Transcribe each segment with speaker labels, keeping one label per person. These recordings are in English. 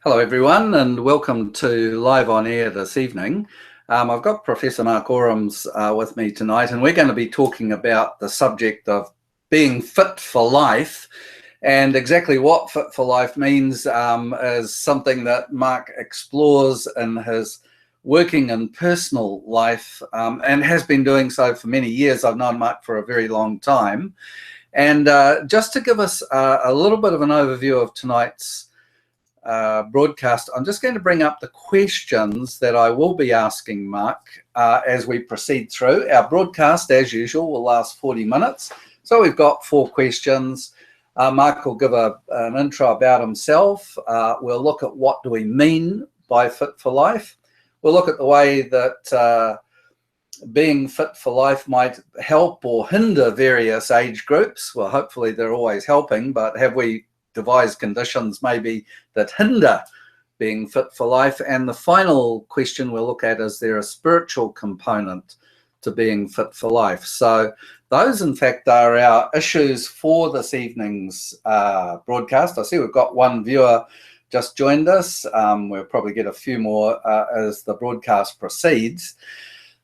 Speaker 1: Hello everyone and welcome to Live on Air this evening. I've got Professor Mark Orams with me tonight, and we're going to be talking about the subject of being fit for life. And exactly what fit for life means is something that Mark explores in his working and personal life and has been doing so for many years. I've known Mark for a very long time. And just to give us a little bit of an overview of tonight's broadcast, I'm just going to bring up the questions that I will be asking Mark as we proceed through. Our broadcast, as usual, will last 40 minutes. So we've got 4 questions. Mark will give an intro about himself. We'll look at what do we mean by fit for life. We'll look at the way that being fit for life might help or hinder various age groups. Well, hopefully they're always helping, but have we devised conditions maybe that hinder being fit for life? And the final question we'll look at, is there a spiritual component to being fit for life? So those in fact are our issues for this evening's broadcast. I see we've got one viewer just joined us. We'll probably get a few more as the broadcast proceeds.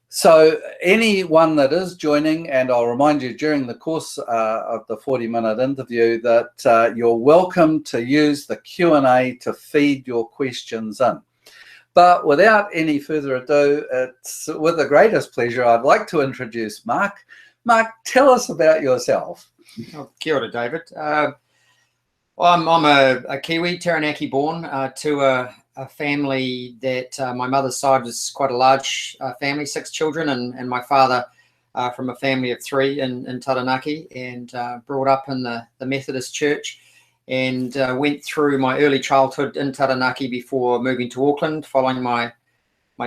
Speaker 1: So anyone that is joining, and I'll remind you during the course of the 40-minute interview that you're welcome to use the Q&A to feed your questions in. But without any further ado, it's with the greatest pleasure I'd like to introduce Mark. Mark, tell us about yourself.
Speaker 2: Oh, kia ora, David. I'm a Kiwi, Taranaki born, to a family that my mother's side was quite a large family, 6 children, and my father from a family of 3 in Taranaki, and brought up in the Methodist Church, and went through my early childhood in Taranaki before moving to Auckland, following my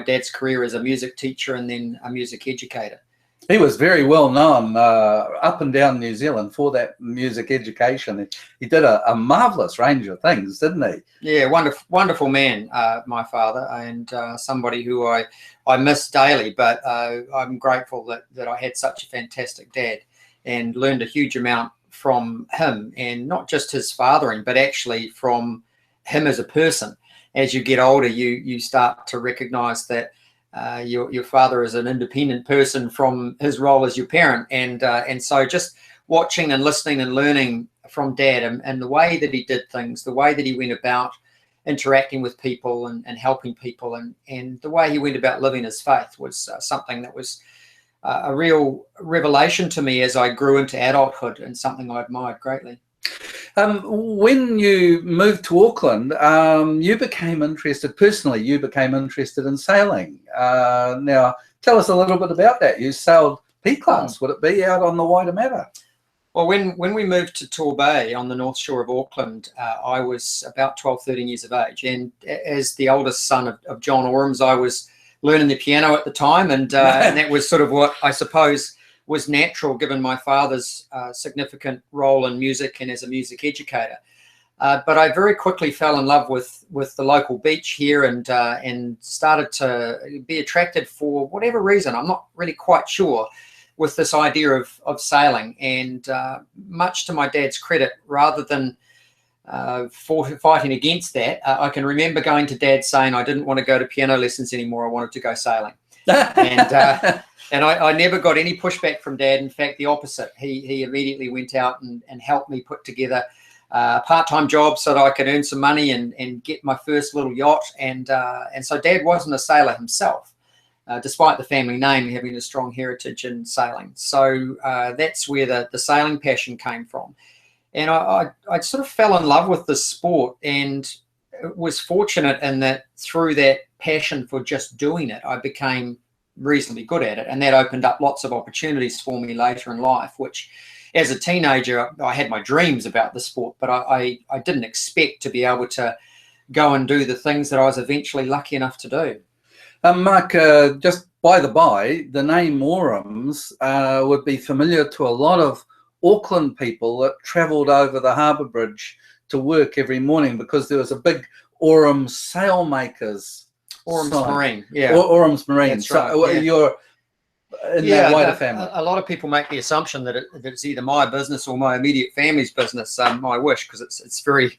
Speaker 2: dad's career as a music teacher and then a music educator.
Speaker 1: He was very well known up and down New Zealand for that music education. He did a marvellous range of things, didn't he?
Speaker 2: Yeah, wonderful man, my father, and somebody who I miss daily, but I'm grateful that I had such a fantastic dad and learned a huge amount from him, and not just his fathering, but actually from him as a person. As you get older, you start to recognise that your father is an independent person from his role as your parent, and so just watching and listening and learning from Dad and the way that he did things, the way that he went about interacting with people and helping people, and the way he went about living his faith was something that was a real revelation to me as I grew into adulthood, and something I admired greatly.
Speaker 1: When you moved to Auckland, you became interested in sailing. Now, tell us a little bit about that. You sailed P-class, would it be, out on the Waitemata?
Speaker 2: Well, when we moved to Torbay on the north shore of Auckland, I was about 12, 13 years of age. And as the oldest son of John Orams, I was learning the piano at the time. And that was sort of what I suppose was natural, given my father's significant role in music and as a music educator. But I very quickly fell in love with the local beach here, and started to be attracted, for whatever reason, I'm not really quite sure, with this idea of sailing. And much to my dad's credit, rather than fighting against that, I can remember going to Dad saying I didn't want to go to piano lessons anymore, I wanted to go sailing. And I never got any pushback from Dad. In fact, the opposite. He immediately went out and helped me put together a part-time job so that I could earn some money and get my first little yacht. And so Dad wasn't a sailor himself, despite the family name having a strong heritage in sailing. So that's where the sailing passion came from. And I sort of fell in love with this sport, and was fortunate in that through that passion for just doing it, I became reasonably good at it, and that opened up lots of opportunities for me later in life, which as a teenager I had my dreams about the sport, but I didn't expect to be able to go and do the things that I was eventually lucky enough to do.
Speaker 1: Mark, just by the by, the name Orams would be familiar to a lot of Auckland people that travelled over the harbour bridge to work every morning, because there was a big Orams sailmakers.
Speaker 2: Orams Marine, yeah.
Speaker 1: Orams Marine.
Speaker 2: That's
Speaker 1: so
Speaker 2: right, yeah.
Speaker 1: in that wider family?
Speaker 2: A lot of people make the assumption that it's either my business or my immediate family's business. I wish, because it's very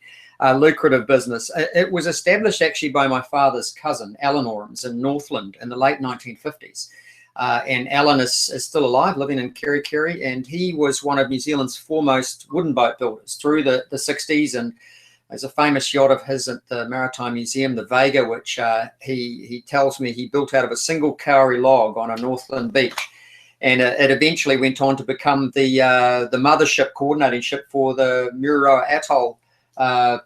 Speaker 2: lucrative business. It was established actually by my father's cousin, Alan Orams, in Northland in the late 1950s. And Alan is still alive, living in Kerikeri, and he was one of New Zealand's foremost wooden boat builders through the 60s. And there's a famous yacht of his at the Maritime Museum, the Vega, which he tells me he built out of a single kauri log on a Northland beach. And it eventually went on to become the mothership, coordinating ship for the Mururoa Atoll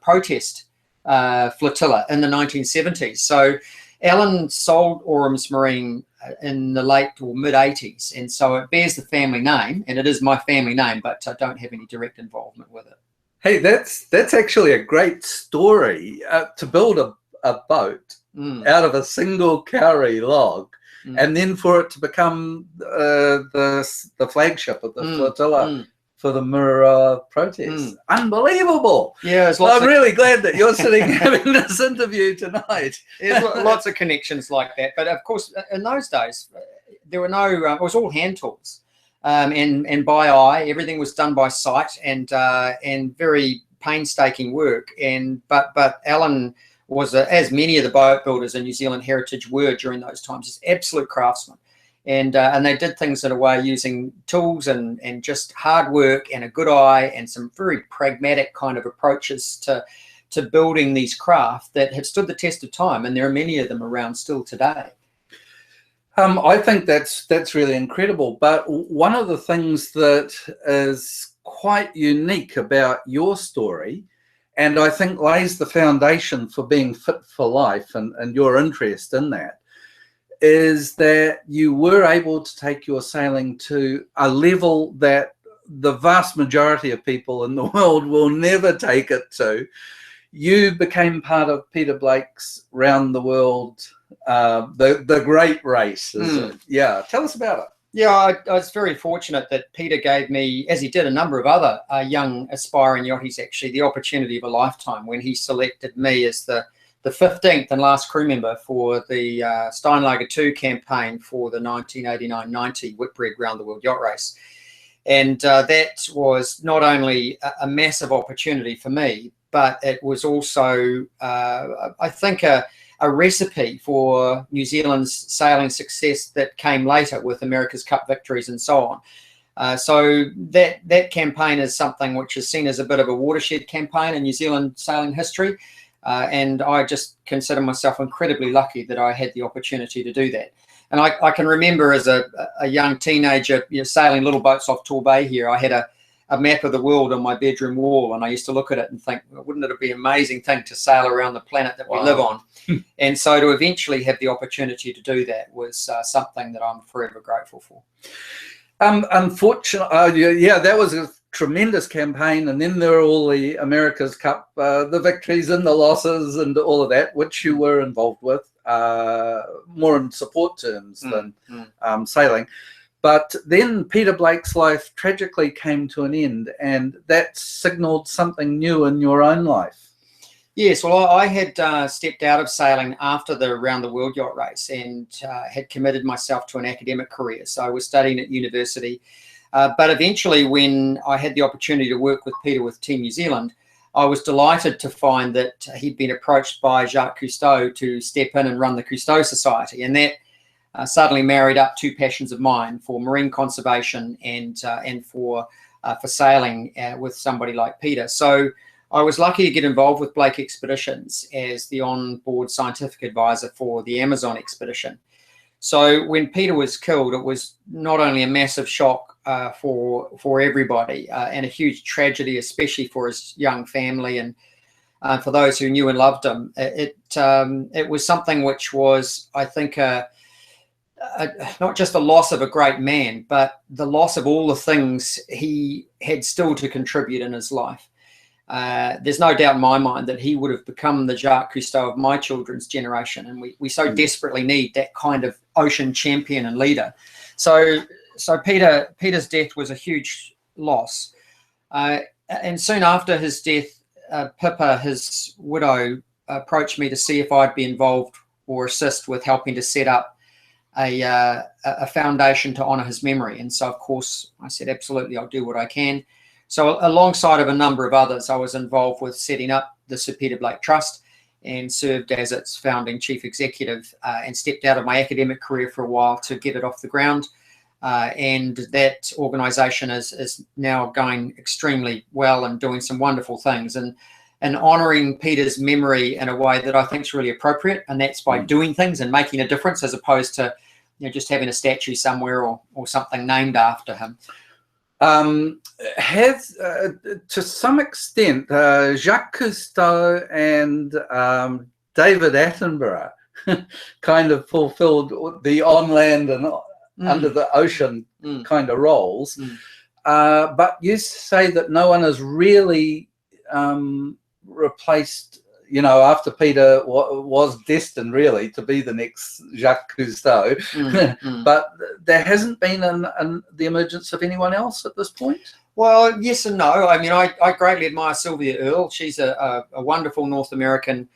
Speaker 2: protest flotilla in the 1970s. So Alan sold Orams Marine in the late or mid-80s, and so it bears the family name, and it is my family name, but I don't have any direct involvement with it.
Speaker 1: Hey, that's actually a great story, to build a boat out of a single kauri log, and then for it to become the flagship of the flotilla for the Mururoa protest. Unbelievable.
Speaker 2: Yeah,
Speaker 1: I'm really glad that you're sitting having this interview tonight.
Speaker 2: There's lots of connections like that. But of course, in those days, there were no, it was all hand tools. And by eye, everything was done by sight, and very painstaking work. But Alan was, as many of the boat builders in New Zealand heritage were during those times, just absolute craftsmen. And they did things in a way using tools and just hard work and a good eye and some very pragmatic kind of approaches to building these craft that have stood the test of time, and there are many of them around still today.
Speaker 1: I think that's really incredible. But one of the things that is quite unique about your story, and I think lays the foundation for being fit for life and your interest in that, is that you were able to take your sailing to a level that the vast majority of people in the world will never take it to. You became part of Peter Blake's Round the World, the great race. Yeah, tell us about it.
Speaker 2: Yeah, I was very fortunate that Peter gave me, as he did a number of other young aspiring yachties actually, the opportunity of a lifetime when he selected me as the 15th and last crew member for the Steinlager 2 campaign for the 1989-90 Whitbread Round the World Yacht Race. And that was not only a massive opportunity for me, but it was also, I think, a recipe for New Zealand's sailing success that came later with America's Cup victories and so on. So that campaign is something which is seen as a bit of a watershed campaign in New Zealand sailing history. And I just consider myself incredibly lucky that I had the opportunity to do that. And I can remember as a young teenager, sailing little boats off Torbay here. I had a map of the world on my bedroom wall, and I used to look at it and think, well, wouldn't it be an amazing thing to sail around the planet that we live on? And so to eventually have the opportunity to do that was something that I'm forever grateful for.
Speaker 1: Unfortunately, yeah, that was a tremendous campaign, and then there were all the America's Cup, the victories and the losses and all of that, which you were involved with, more in support terms than sailing. But then Peter Blake's life tragically came to an end, and that signalled something new in your own life.
Speaker 2: Yes, well, I had stepped out of sailing after the Round the World Yacht Race and had committed myself to an academic career. So I was studying at university. But eventually, when I had the opportunity to work with Peter with Team New Zealand, I was delighted to find that he'd been approached by Jacques Cousteau to step in and run the Cousteau Society. And that suddenly married up two passions of mine for marine conservation and for sailing with somebody like Peter. So I was lucky to get involved with Blake Expeditions as the on-board scientific advisor for the Amazon expedition. So when Peter was killed, it was not only a massive shock for everybody and a huge tragedy, especially for his young family and for those who knew and loved him. It was something which was, I think, not just the loss of a great man, but the loss of all the things he had still to contribute in his life. There's no doubt in my mind that he would have become the Jacques Cousteau of my children's generation, and we so desperately need that kind of ocean champion and leader. So Peter's death was a huge loss, and soon after his death, Pippa, his widow, approached me to see if I'd be involved or assist with helping to set up a foundation to honour his memory. And so, of course, I said, absolutely, I'll do what I can. So alongside of a number of others, I was involved with setting up the Sir Peter Blake Trust and served as its founding chief executive, and stepped out of my academic career for a while to get it off the ground. And that organisation is now going extremely well and doing some wonderful things, and honouring Peter's memory in a way that I think is really appropriate, and that's by doing things and making a difference, as opposed to, you know, just having a statue somewhere or something named after him.
Speaker 1: Has, to some extent, Jacques Cousteau and David Attenborough kind of fulfilled the on land and under the ocean kind of roles. But you say that no one has really replaced, you know, after Peter was destined really to be the next Jacques Cousteau, but there hasn't been the emergence of anyone else at this point?
Speaker 2: Well, yes and no. I mean, I greatly admire Sylvia Earle. She's a wonderful North American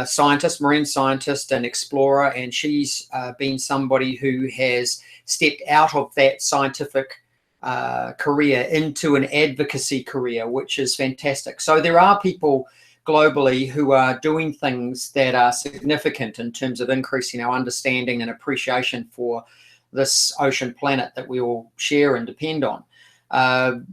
Speaker 2: scientist, marine scientist and explorer, and she's been somebody who has stepped out of that scientific career into an advocacy career, which is fantastic. So there are people globally who are doing things that are significant in terms of increasing our understanding and appreciation for this ocean planet that we all share and depend on.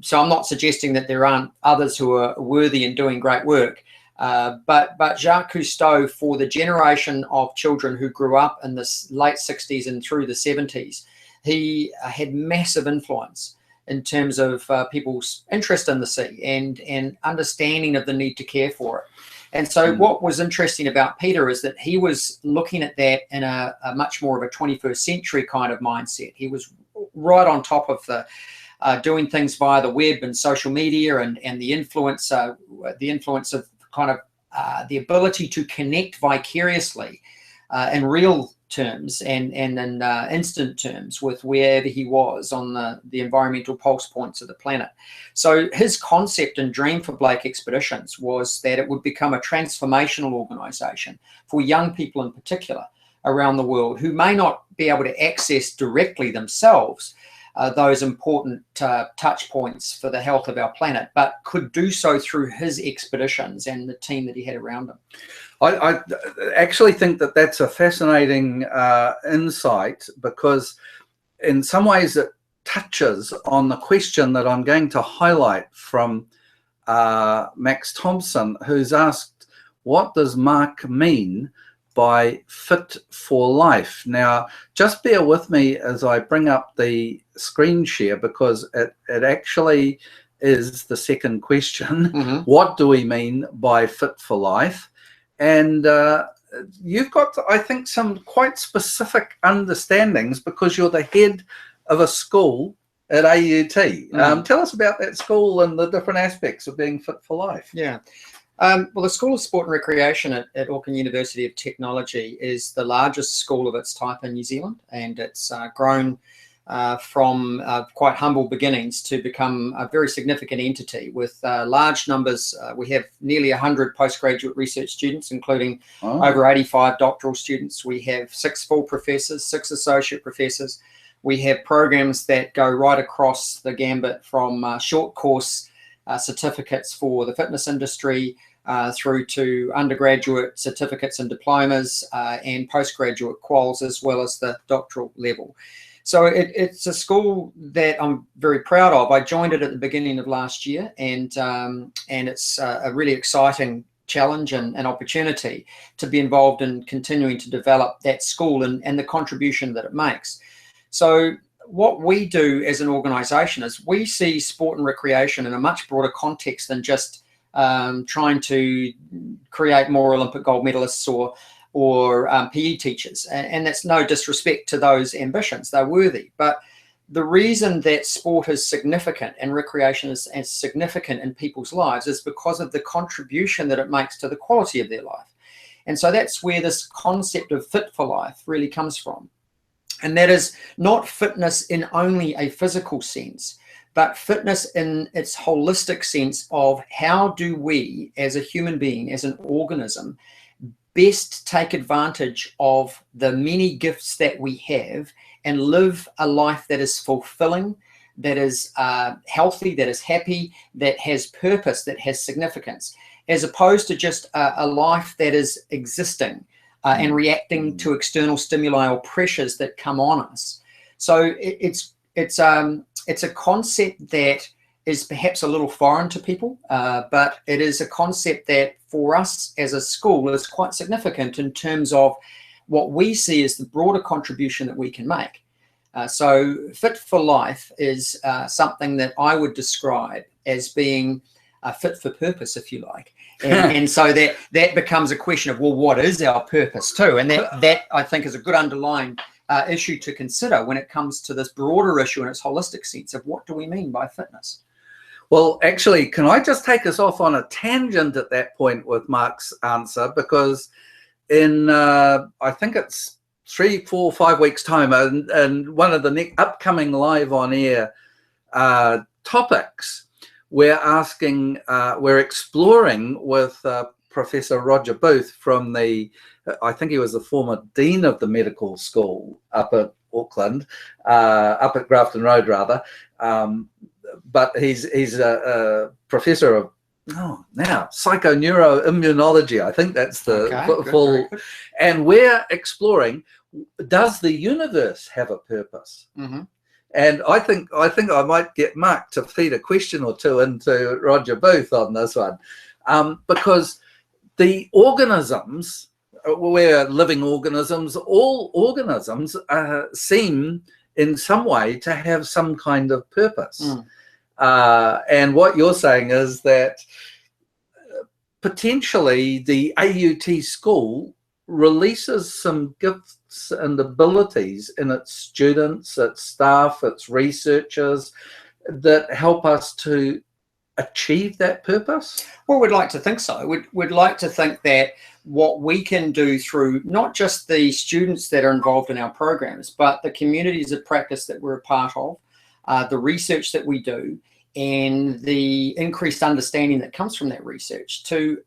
Speaker 2: So I'm not suggesting that there aren't others who are worthy and doing great work, but Jacques Cousteau, for the generation of children who grew up in the late 60s and through the 70s, he had massive influence in terms of people's interest in the sea and understanding of the need to care for it. And so what was interesting about Peter is that he was looking at that in a much more of a 21st century kind of mindset. He was right on top of the doing things via the web and social media, and the influence of kind of the ability to connect vicariously in real terms and in instant terms with wherever he was on the environmental pulse points of the planet. So his concept and dream for Blake Expeditions was that it would become a transformational organisation for young people in particular around the world who may not be able to access directly themselves those important touch points for the health of our planet, but could do so through his expeditions and the team that he had around him.
Speaker 1: I actually think that that's a fascinating insight, because in some ways it touches on the question that I'm going to highlight from Max Thompson, who's asked, what does Mark mean by fit for life? Now, just bear with me as I bring up the screen share, because it actually is the second question. What do we mean by fit for life? And you've got, I think, some quite specific understandings, because you're the head of a school at AUT. Tell us about that school and the different aspects of being fit for life.
Speaker 2: Yeah. Well, the School of Sport and Recreation at Auckland University of Technology is the largest school of its type in New Zealand, and it's grown from quite humble beginnings to become a very significant entity with large numbers. We have nearly 100 postgraduate research students, including over 85 doctoral students. We have 6 full professors, 6 associate professors. We have programs that go right across the gambit from short course certificates for the fitness industry through to undergraduate certificates and diplomas and postgraduate quals, as well as the doctoral level. So it's a school that I'm very proud of. I joined it at the beginning of last year, and it's a really exciting challenge and opportunity to be involved in continuing to develop that school and the contribution that it makes. So what we do as an organisation is we see sport and recreation in a much broader context than just trying to create more Olympic gold medalists or PE teachers. And that's no disrespect to those ambitions. They're worthy. But the reason that sport is significant and recreation is significant in people's lives is because of the contribution that it makes to the quality of their life. And so that's where this concept of fit for life really comes from. And that is not fitness in only a physical sense, but fitness in its holistic sense of how do we, as a human being, as an organism, best take advantage of the many gifts that we have and live a life that is fulfilling, that is healthy, that is happy, that has purpose, that has significance, as opposed to just a life that is existing and reacting to external stimuli or pressures that come on us. So it's a concept that is perhaps a little foreign to people, but it is a concept that for us as a school is quite significant in terms of what we see as the broader contribution that we can make. So fit for life is something that I would describe as being fit for purpose, if you like. And so that becomes a question of, well, what is our purpose too? And that I think is a good underlying issue to consider when it comes to this broader issue in its holistic sense of what do we mean by fitness?
Speaker 1: Well, actually, can I just take us off on a tangent at that point with Mark's answer? Because in, I think it's 3, 4, 5 weeks' time, and one of the upcoming live on air topics, we're exploring with Professor Roger Booth from I think he was the former Dean of the Medical School up at Auckland, up at Grafton Road rather, but he's a professor of psychoneuroimmunology. I think that's the full. And we're exploring, does the universe have a purpose? Mm-hmm. And I think I might get Mark to feed a question or two into Roger Booth on this one, because the organisms, we're living organisms, all organisms seem in some way to have some kind of purpose. And what you're saying is that potentially the AUT school releases some gifts and abilities in its students, its staff, its researchers that help us to achieve that purpose?
Speaker 2: Well, we'd like to think so. We'd like to think that what we can do through not just the students that are involved in our programs, but the communities of practice that we're a part of, the research that we do, and the increased understanding that comes from that research to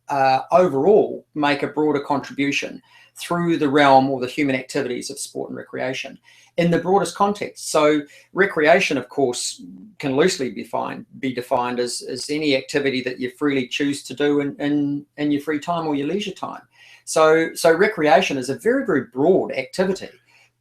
Speaker 2: overall make a broader contribution through the realm or the human activities of sport and recreation in the broadest context. So recreation, of course, can loosely be defined as any activity that you freely choose to do in your free time or your leisure time. So recreation is a very, very broad activity.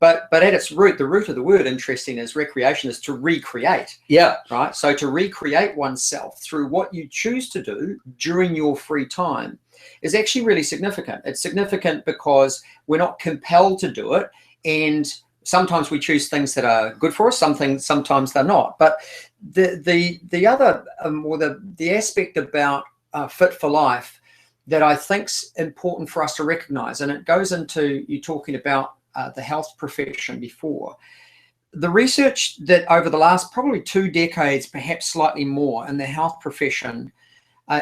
Speaker 2: But at its root, the root of the word, interesting, is recreation is to recreate.
Speaker 1: Yeah.
Speaker 2: Right. So to recreate oneself through what you choose to do during your free time is actually really significant. It's significant because we're not compelled to do it, and sometimes we choose things that are good for us. Sometimes they're not. But the other or the aspect about fit for life that I think's important for us to recognise, and it goes into you talking about the health profession before. The research that over the last probably 2 decades, perhaps slightly more, in the health profession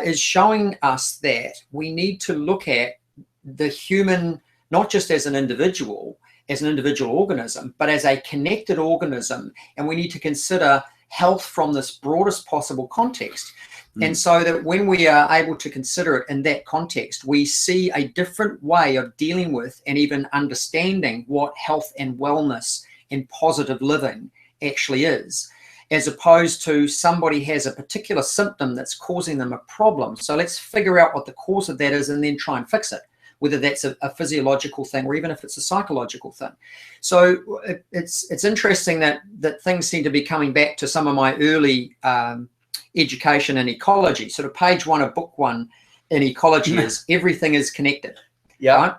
Speaker 2: is showing us that we need to look at the human, not just as an individual organism, but as a connected organism. And we need to consider health from this broadest possible context. And so that when we are able to consider it in that context, we see a different way of dealing with and even understanding what health and wellness and positive living actually is, as opposed to somebody has a particular symptom that's causing them a problem. So let's figure out what the cause of that is and then try and fix it, whether that's a physiological thing or even if it's a psychological thing. So it's interesting that things seem to be coming back to some of my early education in ecology. Sort of page 1 of book 1 in ecology is everything is connected.
Speaker 1: Yeah.
Speaker 2: Right?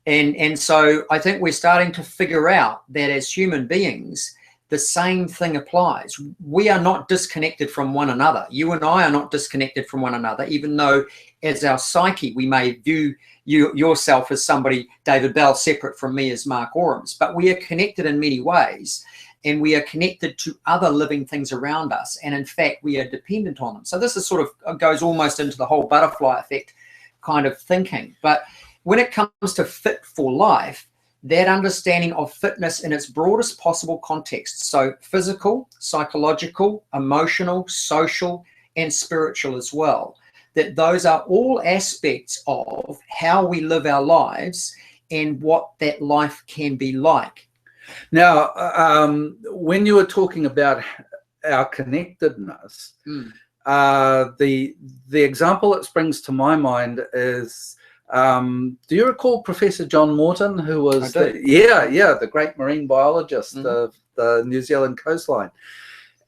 Speaker 2: And so I think we're starting to figure out that as human beings, the same thing applies. We are not disconnected from one another. You and I are not disconnected from one another, even though as our psyche, we may view yourself as somebody, David Bell, separate from me as Mark Orams. But we are connected in many ways. And we are connected to other living things around us. And in fact, we are dependent on them. So this is sort of goes almost into the whole butterfly effect kind of thinking. But when it comes to fit for life, that understanding of fitness in its broadest possible context, so physical, psychological, emotional, social, and spiritual as well, that those are all aspects of how we live our lives and what that life can be like.
Speaker 1: Now, when you were talking about our connectedness, the example that springs to my mind is, do you recall Professor John Morton, who was the great marine biologist of the New Zealand coastline?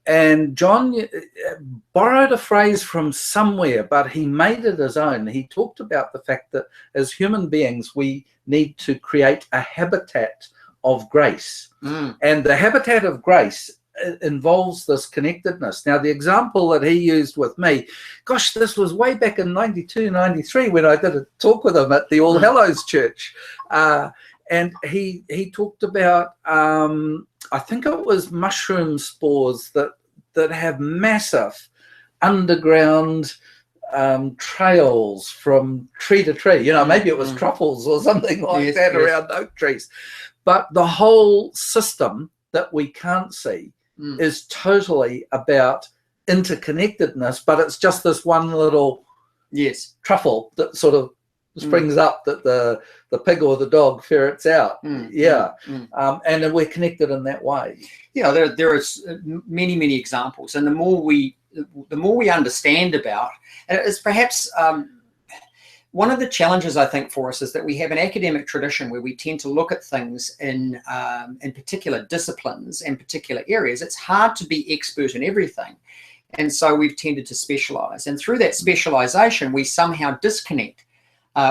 Speaker 1: And John borrowed a phrase from somewhere, but he made it his own. He talked about the fact that as human beings, we need to create a habitat of grace. And the habitat of grace involves this connectedness. Now, the example that he used with me, gosh, this was way back in 92, 93 when I did a talk with him at the All Hallows Church. And he talked about, I think it was mushroom spores that have massive underground trails from tree to tree. You know, maybe it was truffles or something like that around oak trees. But the whole system that we can't see is totally about interconnectedness, but it's just this one little truffle that sort of springs up that the pig or the dog ferrets out. And then we're connected in that way.
Speaker 2: Yeah, there are many examples, and the more we understand about, and it's perhaps one of the challenges I think for us is that we have an academic tradition where we tend to look at things in particular disciplines and particular areas. It's hard to be expert in everything, and so we've tended to specialize, and through that specialization we somehow disconnect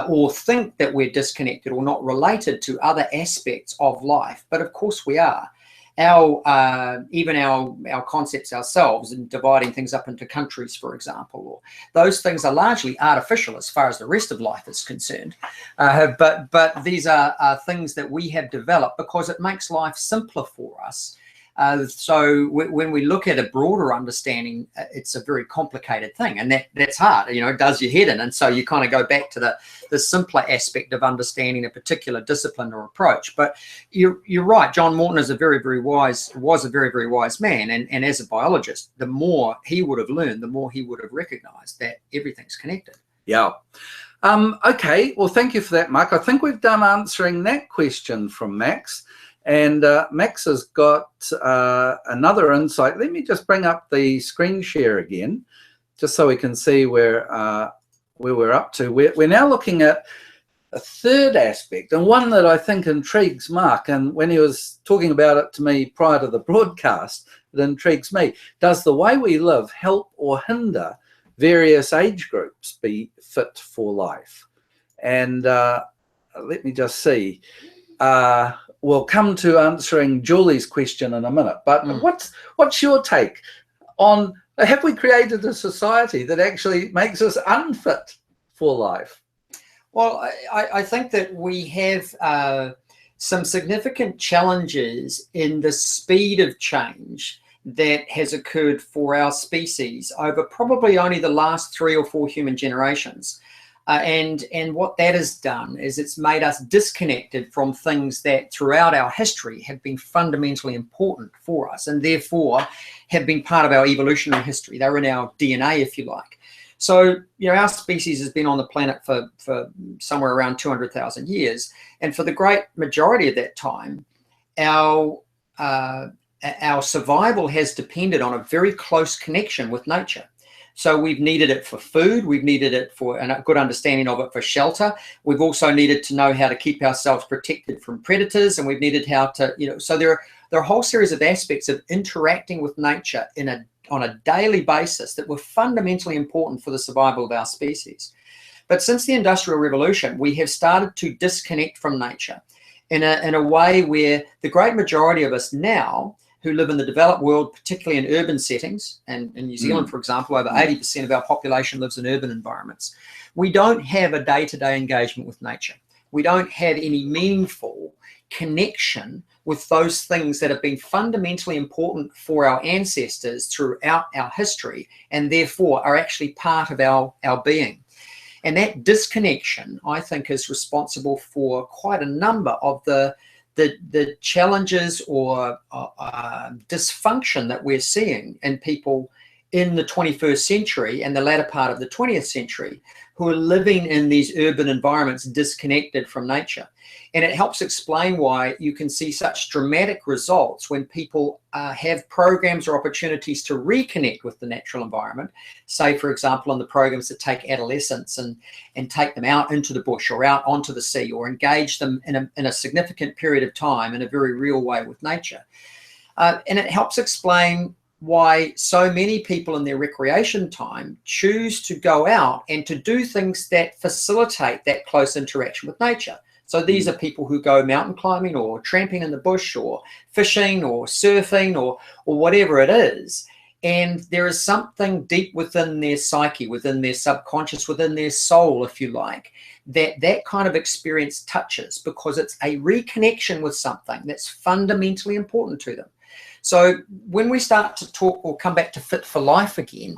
Speaker 2: or think that we're disconnected or not related to other aspects of life. But of course we are. Even our concepts ourselves in dividing things up into countries, for example, or those things are largely artificial as far as the rest of life is concerned. But these are things that we have developed because it makes life simpler for us. So when we look at a broader understanding, it's a very complicated thing, and that's hard. You know, it does your head in, and so you kind of go back to the simpler aspect of understanding a particular discipline or approach. But you're right. John Morton was a very very wise man, and as a biologist, the more he would have learned, the more he would have recognized that everything's connected.
Speaker 1: Yeah. Okay. Well, thank you for that, Mark. I think we've done answering that question from Max. And Max has got another insight. Let me just bring up the screen share again, just so we can see where we're up to. We're now looking at a third aspect, and one that I think intrigues Mark. And when he was talking about it to me prior to the broadcast, it intrigues me. Does the way we live help or hinder various age groups be fit for life? And let me just see. We'll come to answering Julie's question in a minute, but what's your take on, have we created a society that actually makes us unfit for life?
Speaker 2: Well, I think that we have some significant challenges in the speed of change that has occurred for our species over probably only the last 3 or 4 human generations. And what that has done is it's made us disconnected from things that throughout our history have been fundamentally important for us, and therefore have been part of our evolutionary history. They're in our DNA, if you like. So, you know, our species has been on the planet for somewhere around 200,000 years. And for the great majority of that time, our survival has depended on a very close connection with nature. So we've needed it for food, we've needed it for a good understanding of it for shelter. We've also needed to know how to keep ourselves protected from predators, and we've needed how to, you know, so there are a whole series of aspects of interacting with nature on a daily basis that were fundamentally important for the survival of our species. But since the Industrial Revolution, we have started to disconnect from nature in a way where the great majority of us now who live in the developed world, particularly in urban settings, and in New Zealand, for example, over 80% of our population lives in urban environments. We don't have a day-to-day engagement with nature. We don't have any meaningful connection with those things that have been fundamentally important for our ancestors throughout our history, and therefore are actually part of our being. And that disconnection, I think, is responsible for quite a number of the challenges or dysfunction that we're seeing in people in the 21st century and the latter part of the 20th century who are living in these urban environments disconnected from nature. And it helps explain why you can see such dramatic results when people have programs or opportunities to reconnect with the natural environment. Say, for example, on the programs that take adolescents and take them out into the bush or out onto the sea, or engage them in a significant period of time in a very real way with nature. And it helps explain why so many people in their recreation time choose to go out and to do things that facilitate that close interaction with nature. So these are people who go mountain climbing or tramping in the bush or fishing or surfing or whatever it is. And there is something deep within their psyche, within their subconscious, within their soul, if you like, that kind of experience touches, because it's a reconnection with something that's fundamentally important to them. So when we start to talk or come back to fit for life again,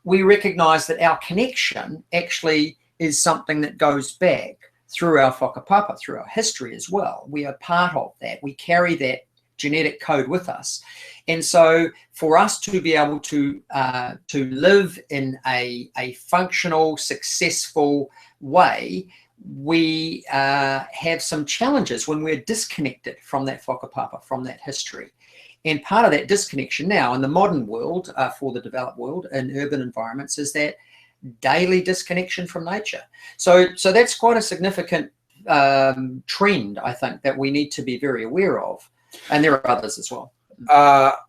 Speaker 2: we recognize that our connection actually is something that goes back through our whakapapa, through our history as well. We are part of that. We carry that genetic code with us. And so for us to be able to live in a functional, successful way, we have some challenges when we're disconnected from that whakapapa, from that history. And part of that disconnection now in the modern world, for the developed world, in urban environments, is that daily disconnection from nature. So that's quite a significant trend, I think, that we need to be very aware of. And there are others as well.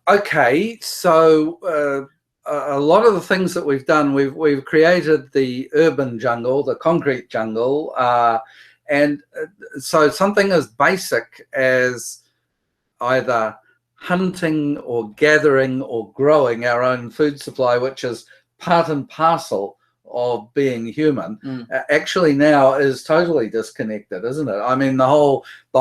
Speaker 1: Okay, so a lot of the things that we've done, we've created the urban jungle, the concrete jungle, and so something as basic as either hunting or gathering or growing our own food supply, which is part and parcel of being human, actually now is totally disconnected, isn't it? I mean, the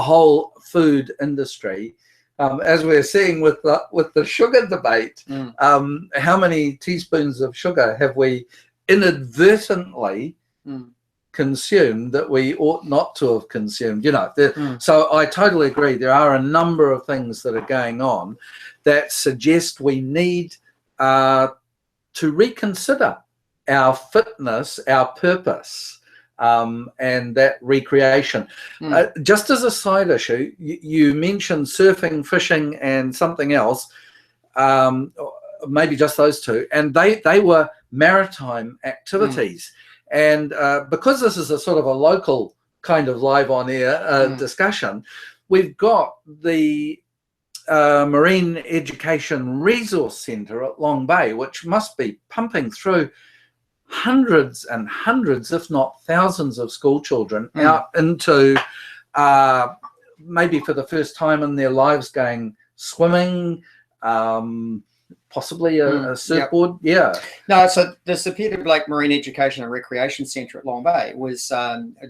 Speaker 1: whole food industry, as we're seeing with the sugar debate, how many teaspoons of sugar have we inadvertently consumed that we ought not to have consumed? You know, so I totally agree. There are a number of things that are going on that suggest we need to reconsider our fitness, our purpose, and that recreation. Just as a side issue, you mentioned surfing, fishing, and something else, maybe just those two, and they were maritime activities. And because this is a sort of a local kind of live on air discussion, we've got the Marine Education Resource Centre at Long Bay, which must be pumping through hundreds and hundreds, if not thousands, of school children out into maybe for the first time in their lives going swimming, possibly a surfboard.
Speaker 2: No, so the Sir Peter Blake Marine Education and Recreation Centre at Long Bay was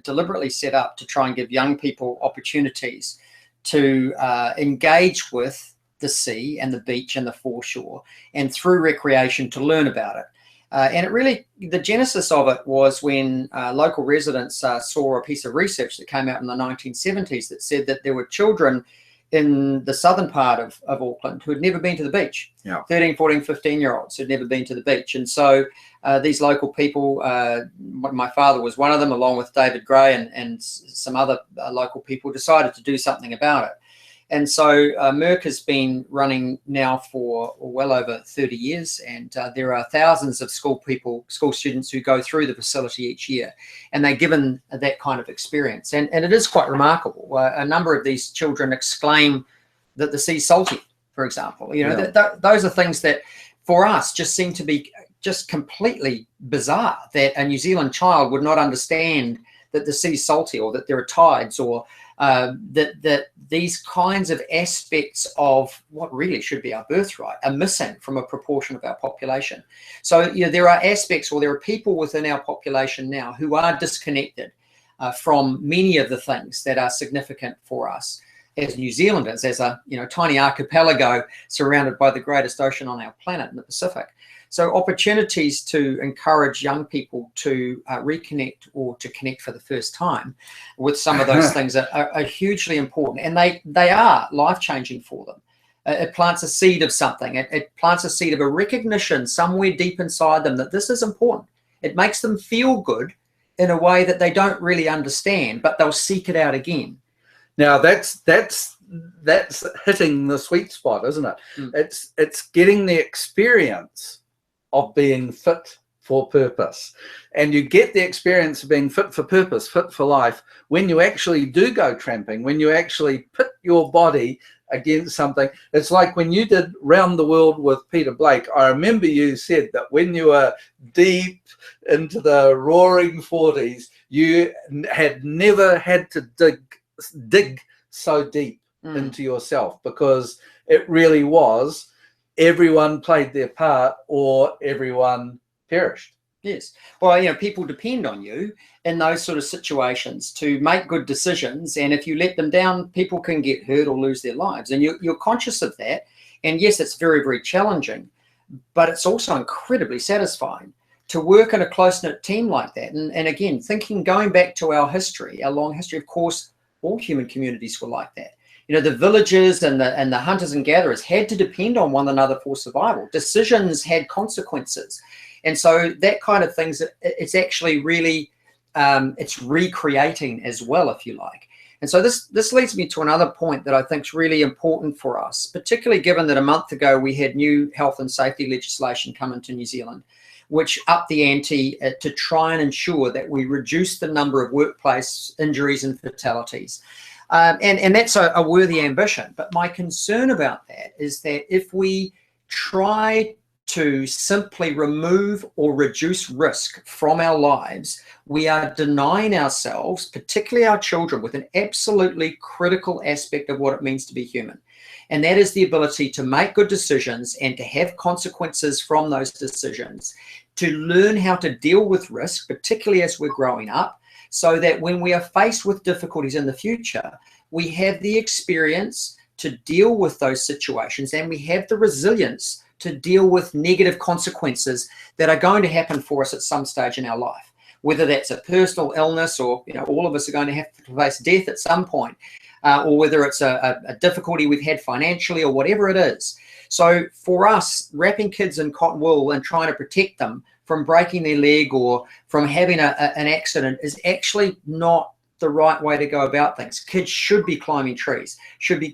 Speaker 2: deliberately set up to try and give young people opportunities to engage with the sea and the beach and the foreshore, and through recreation to learn about it. And it really, the genesis of it was when local residents saw a piece of research that came out in the 1970s that said that there were children in the southern part of Auckland who had never been to the beach. 13, 14, 15-year-olds who had never been to the beach. And so these local people, my father was one of them, along with David Gray and some other local people, decided to do something about it. And so MERC has been running now for well over 30 years, and there are thousands of school students who go through the facility each year, and they're given that kind of experience. And it is quite remarkable. A number of these children exclaim that the sea's salty, for example. You know, those are things that for us just seem to be just completely bizarre, that a New Zealand child would not understand that the sea's salty, or that there are tides, or that these kinds of aspects of what really should be our birthright are missing from a proportion of our population. So, you know, there are aspects, or there are people within our population now who are disconnected from many of the things that are significant for us as New Zealanders, as a tiny archipelago surrounded by the greatest ocean on our planet in the Pacific. So opportunities to encourage young people to reconnect, or to connect for the first time with some of those things are hugely important, and they are life-changing for them. It plants a seed of something. It plants a seed of a recognition somewhere deep inside them that this is important. It makes them feel good in a way that they don't really understand, but they'll seek it out again.
Speaker 1: Now that's hitting the sweet spot, isn't it? It's getting the experience of being fit for purpose. And you get the experience of being fit for purpose, fit for life, when you actually do go tramping, when you actually put your body against something. It's like when you did Round the World with Peter Blake. I remember you said that when you were deep into the roaring 40s, you had never had to dig so deep into yourself, because it really was everyone played their part or everyone perished.
Speaker 2: Yes. Well, you know, people depend on you in those sort of situations to make good decisions. And if you let them down, people can get hurt or lose their lives. And you're conscious of that. And yes, it's very, very challenging, but it's also incredibly satisfying to work in a close-knit team like that. And again, going back to our history, our long history, of course, all human communities were like that. You know, the villagers and the hunters and gatherers had to depend on one another for survival. Decisions had consequences. And so that kind of things, it's actually really, it's recreating as well, if you like. And so this leads me to another point that I think is really important for us, particularly given that a month ago we had new health and safety legislation come into New Zealand, which upped the ante to try and ensure that we reduce the number of workplace injuries and fatalities. And that's a worthy ambition. But my concern about that is that if we try to simply remove or reduce risk from our lives, we are denying ourselves, particularly our children, with an absolutely critical aspect of what it means to be human. And that is the ability to make good decisions and to have consequences from those decisions, to learn how to deal with risk, particularly as we're growing up, so that when we are faced with difficulties in the future, we have the experience to deal with those situations, and we have the resilience to deal with negative consequences that are going to happen for us at some stage in our life, whether that's a personal illness, or, you know, all of us are going to have to face death at some point, or whether it's a difficulty we've had financially or whatever it is. So for us, wrapping kids in cotton wool and trying to protect them from breaking their leg or from having an accident is actually not the right way to go about things. Kids should be climbing trees.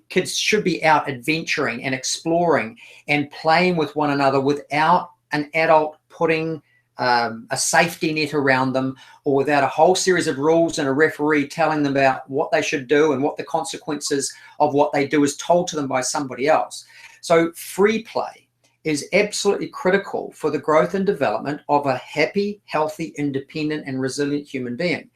Speaker 2: Kids should be out adventuring and exploring and playing with one another without an adult putting a safety net around them, or without a whole series of rules and a referee telling them about what they should do and what the consequences of what they do is told to them by somebody else. So free play is absolutely critical for the growth and development of a happy, healthy, independent, and resilient human being.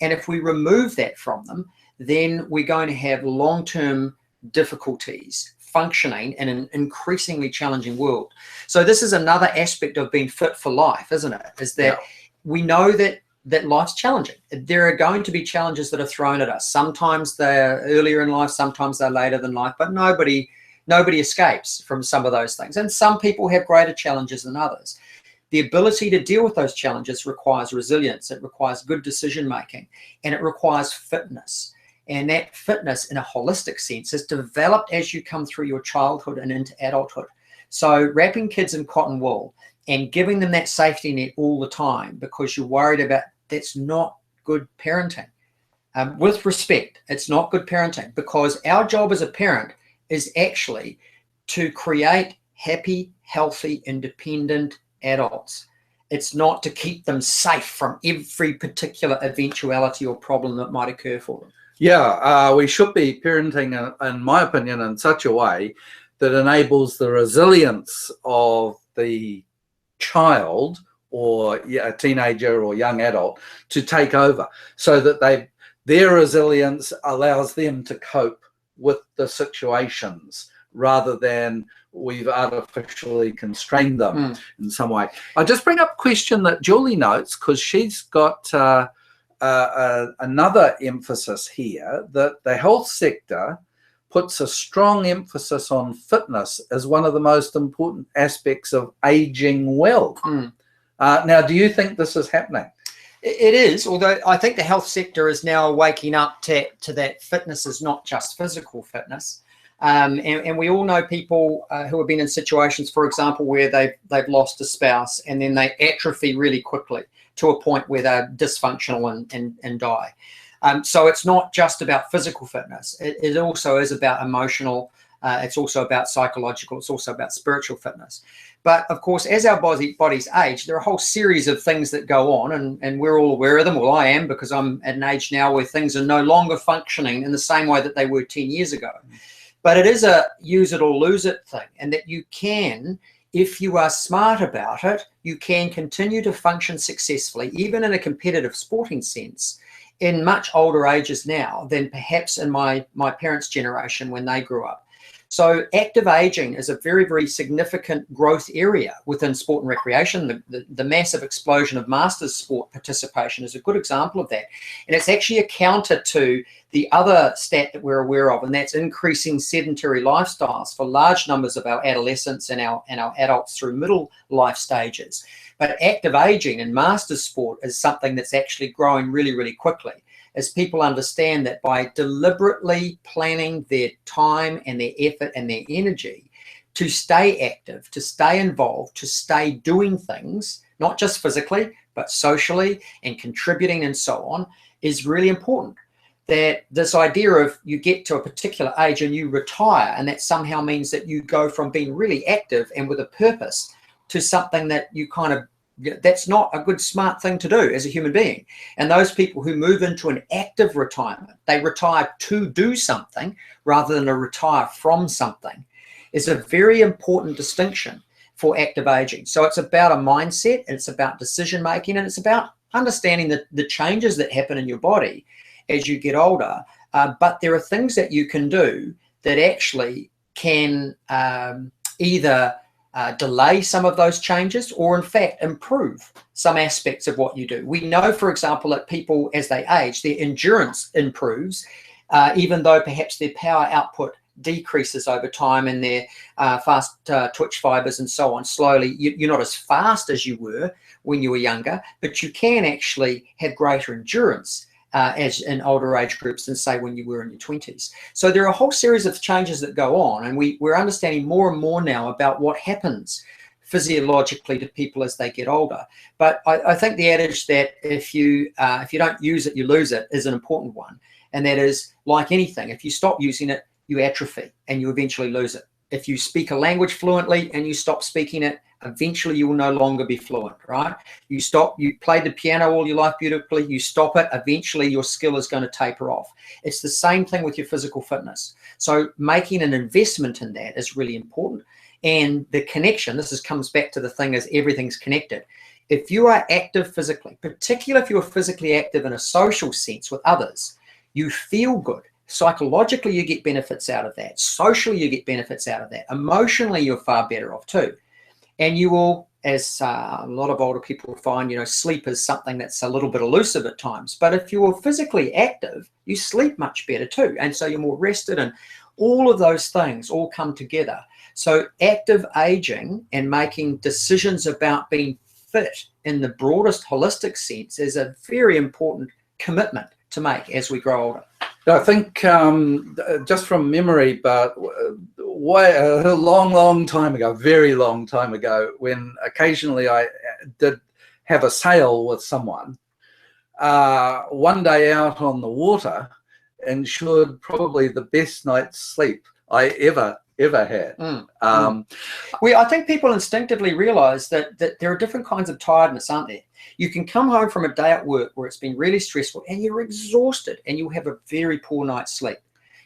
Speaker 2: And if we remove that from them, then we're going to have long-term difficulties functioning in an increasingly challenging world. So this is another aspect of being fit for life, isn't it? Is that we know that life's challenging. There are going to be challenges that are thrown at us. Sometimes they're earlier in life, sometimes they're later than life, but nobody escapes from some of those things. And some people have greater challenges than others. The ability to deal with those challenges requires resilience, it requires good decision making, and it requires fitness. And that fitness in a holistic sense is developed as you come through your childhood and into adulthood. So wrapping kids in cotton wool and giving them that safety net all the time because you're worried about, that's not good parenting. With respect, it's not good parenting, because our job as a parent is actually to create happy, healthy, independent adults. It's not to keep them safe from every particular eventuality or problem that might occur for them.
Speaker 1: Yeah, we should be parenting, in my opinion, in such a way that enables the resilience of the child or a teenager or young adult to take over, so that their resilience allows them to cope with the situations rather than we've artificially constrained them in some way. I'll just bring up a question that Julie notes, because she's got another emphasis here, that the health sector puts a strong emphasis on fitness as one of the most important aspects of aging well. Now, do you think this is happening?
Speaker 2: It is, although I think the health sector is now waking up to that fitness is not just physical fitness. And we all know people who have been in situations, for example, where they've lost a spouse and then they atrophy really quickly to a point where they're dysfunctional and die. So it's not just about physical fitness. It also is about emotional. It's also about psychological. It's also about spiritual fitness. But of course, as our bodies age, there are a whole series of things that go on, and we're all aware of them. Well, I am, because I'm at an age now where things are no longer functioning in the same way that they were 10 years ago. But it is a use it or lose it thing, and that you can, if you are smart about it, you can continue to function successfully, even in a competitive sporting sense, in much older ages now than perhaps in my parents' generation when they grew up. So active aging is a very, very significant growth area within sport and recreation. The massive explosion of masters sport participation is a good example of that. And it's actually a counter to the other stat that we're aware of, and that's increasing sedentary lifestyles for large numbers of our adolescents and our adults through middle life stages. But active aging in masters sport is something that's actually growing really, really quickly, as people understand that by deliberately planning their time and their effort and their energy to stay active, to stay involved, to stay doing things, not just physically, but socially and contributing and so on, is really important. That this idea of you get to a particular age and you retire, and that somehow means that you go from being really active and with a purpose to something that you kind of, that's not a good, smart thing to do as a human being. And those people who move into an active retirement, they retire to do something rather than to retire from something, is a very important distinction for active aging. So it's about a mindset, and it's about decision making, and it's about understanding the changes that happen in your body as you get older. But there are things that you can do that actually can either delay some of those changes, or in fact improve some aspects of what you do. We know, for example, that people, as they age, their endurance improves, even though perhaps their power output decreases over time, and their fast twitch fibers and so on slowly. You're not as fast as you were when you were younger, but you can actually have greater endurance as in older age groups than, say, when you were in your 20s. So there are a whole series of changes that go on, and we're understanding more and more now about what happens physiologically to people as they get older. But I think the adage that if you don't use it, you lose it, is an important one. And that is, like anything, if you stop using it, you atrophy and you eventually lose it. If you speak a language fluently and you stop speaking it, eventually you will no longer be fluent, right? You played the piano all your life beautifully, you stop it, eventually your skill is going to taper off. It's the same thing with your physical fitness. So making an investment in that is really important. And the connection, comes back to the thing is everything's connected. If you are active physically, particularly if you're physically active in a social sense with others, you feel good. Psychologically, you get benefits out of that. Socially, you get benefits out of that. Emotionally, you're far better off too. And you will, as a lot of older people find, sleep is something that's a little bit elusive at times. But if you're physically active, you sleep much better too. And so you're more rested, and all of those things all come together. So active aging and making decisions about being fit in the broadest holistic sense is a very important commitment to make as we grow older.
Speaker 1: I think just from memory, but a long time ago, very long time ago, when occasionally I did have a sail with someone, one day out on the water ensured probably the best night's sleep I ever had.
Speaker 2: I think people instinctively realize that there are different kinds of tiredness, aren't there? You can come home from a day at work where it's been really stressful and you're exhausted and you'll have a very poor night's sleep.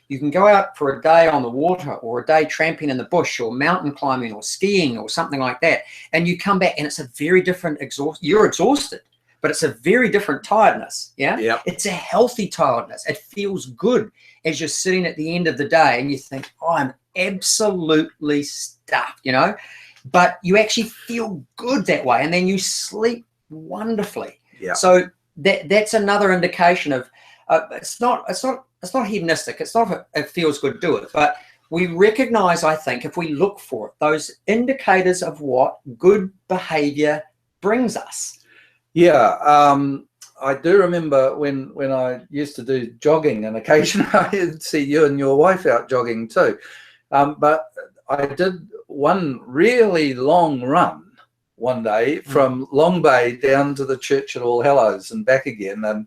Speaker 2: You can go out for a day on the water, or a day tramping in the bush, or mountain climbing, or skiing, or something like that, and you come back and it's a very different you're exhausted, but it's a very different tiredness. Yeah. It's a healthy tiredness. It feels good as you're sitting at the end of the day and you think, oh, I'm absolutely stuffed, but you actually feel good that way, and then you sleep wonderfully. So that's another indication of it's not hedonistic. It's not it feels good, do it. But we recognize, I think, if we look for it, those indicators of what good behavior brings us.
Speaker 1: Yeah. I do remember when I used to do jogging, and occasionally I'd see you and your wife out jogging too. But I did one really long run one day from Long Bay down to the church at All Hallows and back again, and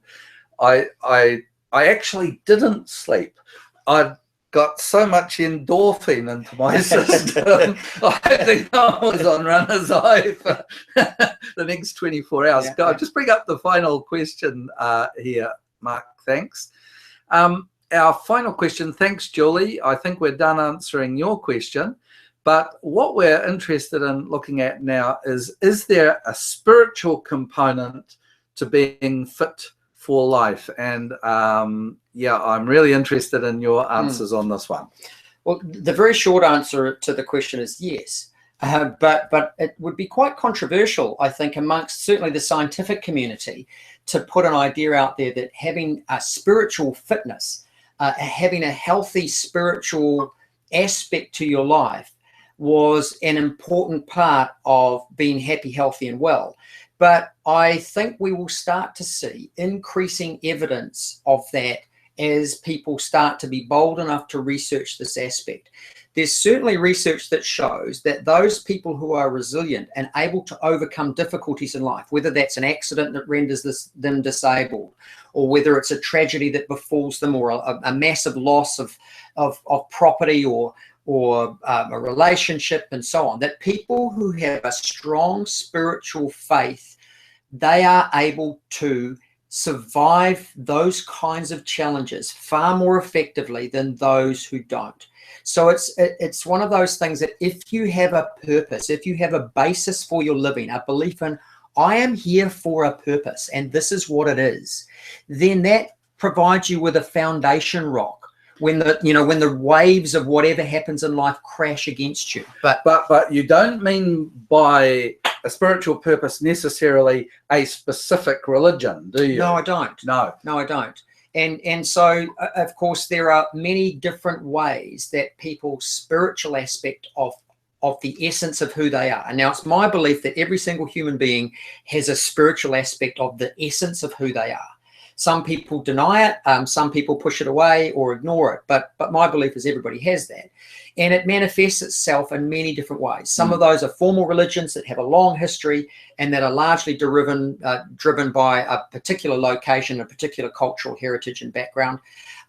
Speaker 1: I actually didn't sleep. I'd got so much endorphin into my system. I think I was on runner's high for the next 24 hours.
Speaker 2: Yeah,
Speaker 1: I'll just bring up the final question here, Mark. Thanks. Our final question, thanks, Julie. I think we're done answering your question. But what we're interested in looking at now is there a spiritual component to being fit for life? And yeah, I'm really interested in your answers on this one.
Speaker 2: Well, the very short answer to the question is yes. But it would be quite controversial, I think, amongst certainly the scientific community to put an idea out there that having a spiritual fitness, having a healthy spiritual aspect to your life was an important part of being happy, healthy, and well. But I think we will start to see increasing evidence of that as people start to be bold enough to research this aspect. There's certainly research that shows that those people who are resilient and able to overcome difficulties in life, whether that's an accident that renders them disabled, or whether it's a tragedy that befalls them, or a massive loss of property or a relationship and so on, that people who have a strong spiritual faith, they are able to survive those kinds of challenges far more effectively than those who don't. So it's one of those things that if you have a purpose, if you have a basis for your living, a belief in, I am here for a purpose and this is what it is, then that provides you with a foundation rock when the waves of whatever happens in life crash against you. But
Speaker 1: you don't mean by a spiritual purpose necessarily a specific religion, do you?
Speaker 2: No, I don't. No, I don't. And so, of course, there are many different ways that people's spiritual aspect of the essence of who they are. And now it's my belief that every single human being has a spiritual aspect of the essence of who they are. Some people deny it, some people push it away or ignore it, but my belief is everybody has that. And it manifests itself in many different ways. Some of those are formal religions that have a long history and that are largely driven by a particular location, a particular cultural heritage and background.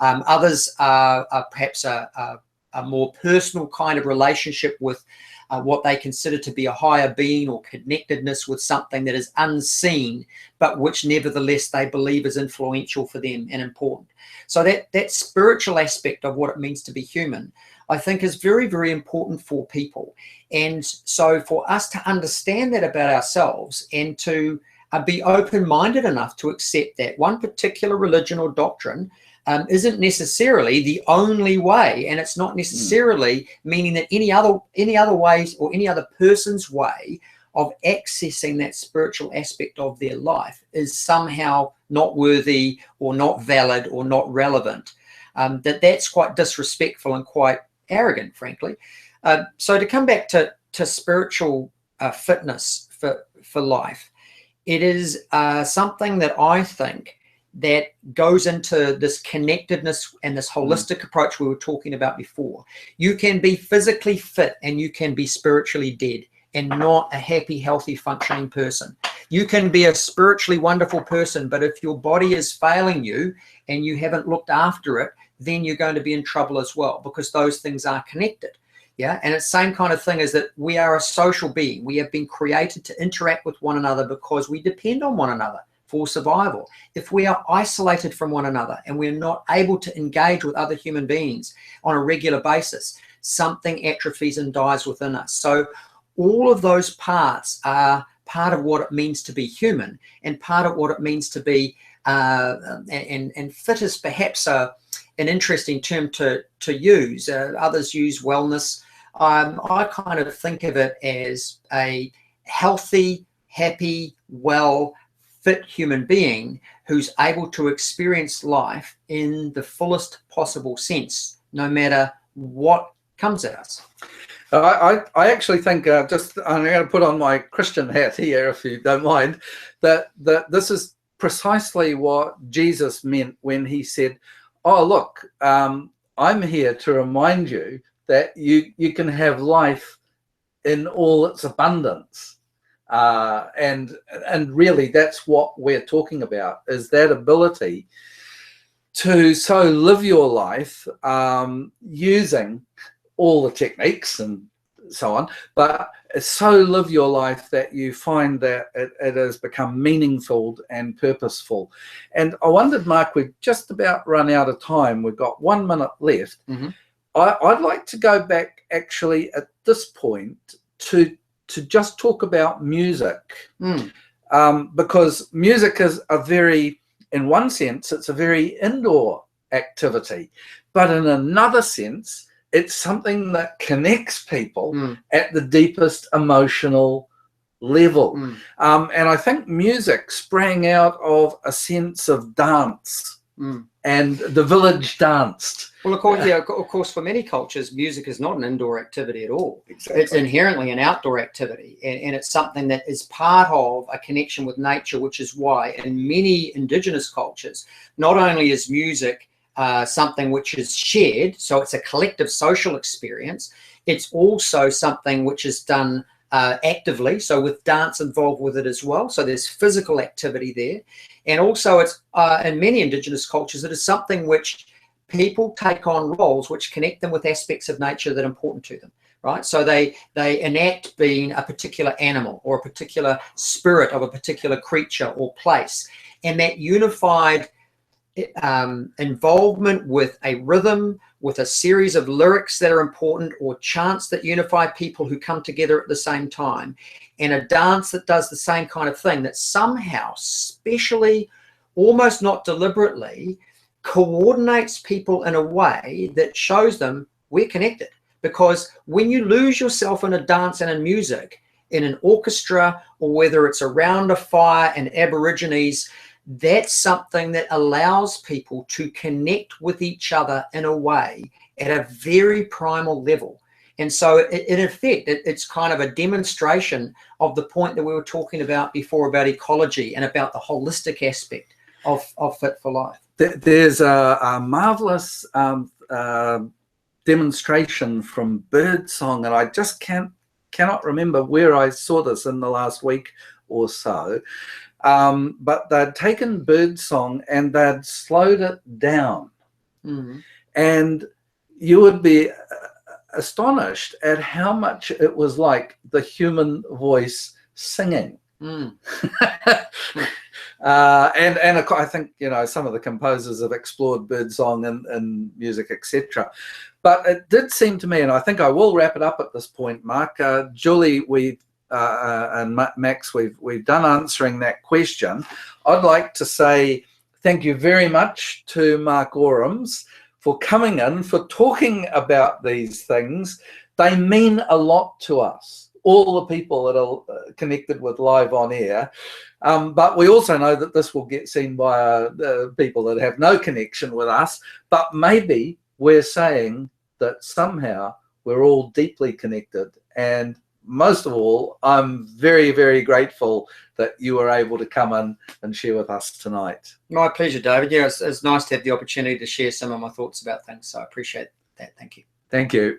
Speaker 2: Others are perhaps a more personal kind of relationship with what they consider to be a higher being or connectedness with something that is unseen, but which nevertheless they believe is influential for them and important. So that spiritual aspect of what it means to be human, I think, is very, very important for people. And so for us to understand that about ourselves and to be open-minded enough to accept that one particular religion or doctrine isn't necessarily the only way, and it's not necessarily meaning that any other ways or any other person's way of accessing that spiritual aspect of their life is somehow not worthy or not valid or not relevant. That's quite disrespectful and quite arrogant, frankly. So to come back to spiritual fitness for life, it is something that I think that goes into this connectedness and this holistic approach we were talking about before. You can be physically fit and you can be spiritually dead and not a happy, healthy, functioning person. You can be a spiritually wonderful person, but if your body is failing you and you haven't looked after it, then you're going to be in trouble as well, because those things are connected. Yeah, and it's the same kind of thing as that we are a social being. We have been created to interact with one another because we depend on one another for survival. If we are isolated from one another and we're not able to engage with other human beings on a regular basis, something atrophies and dies within us. So all of those parts are part of what it means to be human, and part of what it means to be, and fit is perhaps an interesting term to use. Others use wellness. I kind of think of it as a healthy, happy, well, fit human being who's able to experience life in the fullest possible sense, no matter what comes at us.
Speaker 1: I actually think, I'm going to put on my Christian hat here, if you don't mind, that this is precisely what Jesus meant when he said, oh, look, I'm here to remind you that you can have life in all its abundance. And really that's what we're talking about, is that ability to so live your life using all the techniques and so on, but so live your life that you find that it has become meaningful and purposeful. And I wondered, Mark, we've just about run out of time. We've got 1 minute left. I'd like to go back actually at this point to just talk about music, because music is in one sense, it's a very indoor activity, but in another sense, it's something that connects people at the deepest emotional level. And I think music sprang out of a sense of dance, and the village danced.
Speaker 2: Well, of course, for many cultures, music is not an indoor activity at all.
Speaker 1: Exactly.
Speaker 2: It's inherently an outdoor activity, and it's something that is part of a connection with nature, which is why in many indigenous cultures, not only is music something which is shared, so it's a collective social experience, it's also something which is done actively, so with dance involved with it as well. So there's physical activity there. And also it's in many indigenous cultures, it is something which people take on roles which connect them with aspects of nature that are important to them, right? So they enact being a particular animal or a particular spirit of a particular creature or place. And that unified involvement with a rhythm, with a series of lyrics that are important, or chants that unify people who come together at the same time, and a dance that does the same kind of thing, that somehow, specially, almost not deliberately, coordinates people in a way that shows them we're connected. Because when you lose yourself in a dance and in music, in an orchestra, or whether it's around a fire and Aborigines, that's something that allows people to connect with each other in a way at a very primal level. And so in effect, it's kind of a demonstration of the point that we were talking about before about ecology and about the holistic aspect of Fit for Life.
Speaker 1: There's a marvelous demonstration from birdsong, and I just cannot remember where I saw this in the last week or so. But they'd taken birdsong and they'd slowed it down. And you would be astonished at how much it was like the human voice singing. And I think, some of the composers have explored birdsong and music, etc. But it did seem to me, and I think I will wrap it up at this point, Mark. Julie, and Max, we've done answering that question. I'd like to say thank you very much to Mark Orams for coming in, for talking about these things. They mean a lot to us, all the people that are connected with Live on Air. But we also know that this will get seen by the people that have no connection with us. But maybe we're saying that somehow we're all deeply connected. And most of all, I'm very, very grateful that you were able to come in and share with us tonight.
Speaker 2: My pleasure, David. Yeah, it's nice to have the opportunity to share some of my thoughts about things. So I appreciate that. Thank you.
Speaker 1: Thank you.